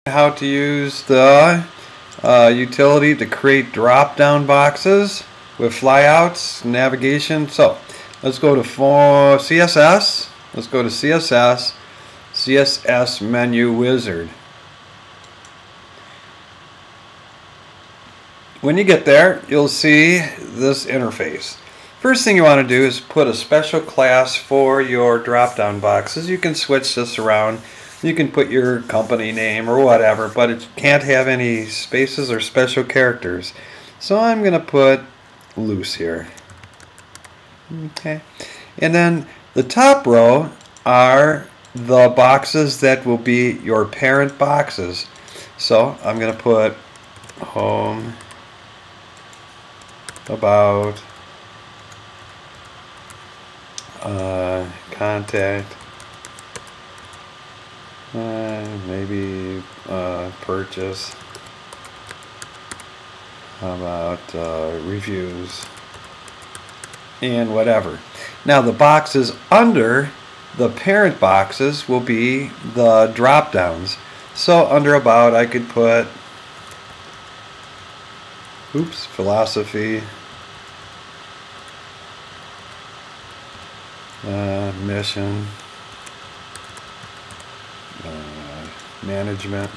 How to use the utility to create drop-down boxes with flyouts, navigation. So let's go to CSS. Let's go to CSS menu wizard. When you get there, you'll see this interface. First thing you want to do is put a special class for your drop-down boxes. You can switch this around. You can put your company name or whatever, but it can't have any spaces or special characters. So I'm going to put loose here. Okay. And then the top row are the boxes that will be your parent boxes. So I'm going to put home, about, contact, maybe purchase, how about reviews, and whatever. Now the boxes under the parent boxes will be the drop downs. So under about I could put philosophy, mission, management.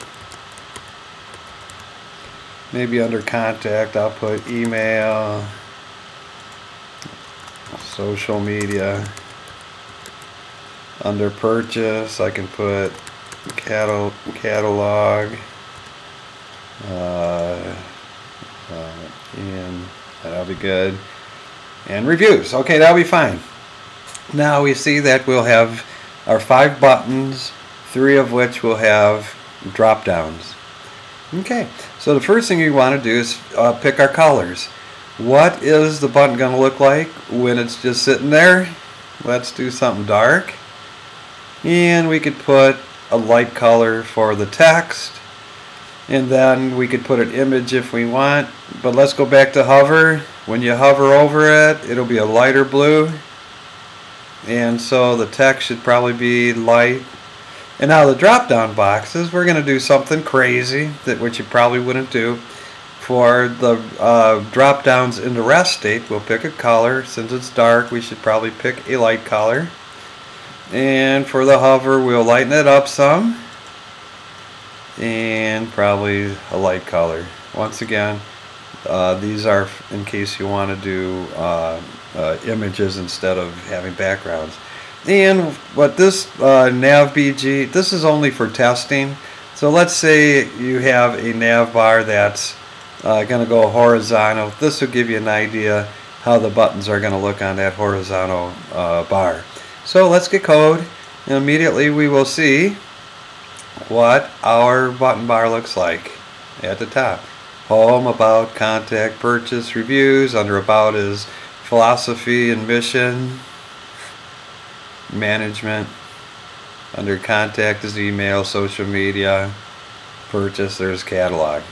Maybe under contact I'll put email, social media. Under purchase I can put catalog, and that'll be good. And reviews. Okay, that'll be fine. Now we see that we'll have our 5 buttons, 3 of which will have drop downs. Okay, so the first thing you want to do is pick our colors. What is the button going to look like when it's just sitting there? Let's do something dark. And we could put a light color for the text. And then we could put an image if we want. But let's go back to hover. When you hover over it, it'll be a lighter blue. And so the text should probably be light. And now the drop down boxes, we're going to do something crazy which you probably wouldn't do. For the drop downs in the rest state, we'll pick a color. Since it's dark, we should probably pick a light color. And for the hover, we'll lighten it up some. And probably a light color. Once again, these are in case you want to do images instead of having backgrounds. And what this NavBG, this is only for testing. So let's say you have a nav bar that's going to go horizontal. This will give you an idea how the buttons are going to look on that horizontal bar. So let's get code, and immediately we will see what our button bar looks like at the top. Home, about, contact, purchase, reviews. Under about is philosophy and mission, management. Under contact is email, social media, purchase, there's catalog.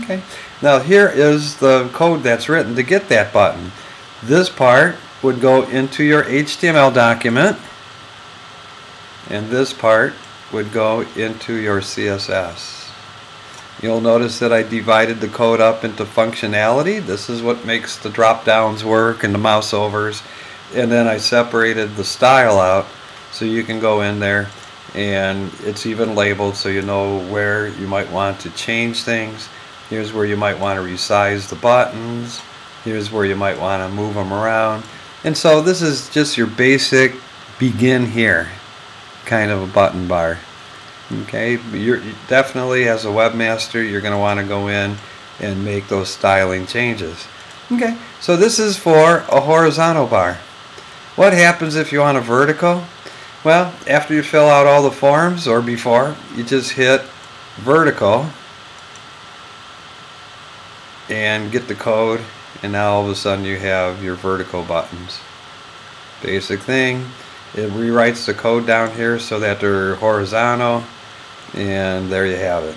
Okay, now here is the code that's written to get that button. This part would go into your HTML document, and this part would go into your CSS. You'll notice that I divided the code up into functionality. This is what makes the drop downs work and the mouse overs. And then I separated the style out so you can go in there, and it's even labeled so you know where you might want to change things. Here's where you might want to resize the buttons. Here's where you might want to move them around. And so this is just your basic begin here kind of a button bar. Okay, you're definitely, as a webmaster, you're going to want to go in and make those styling changes. Okay, so this is for a horizontal bar. What happens if you want a vertical? Well, after you fill out all the forms, or before, you just hit vertical and get the code, and now all of a sudden you have your vertical buttons. Basic thing. It rewrites the code down here so that they're horizontal, and there you have it.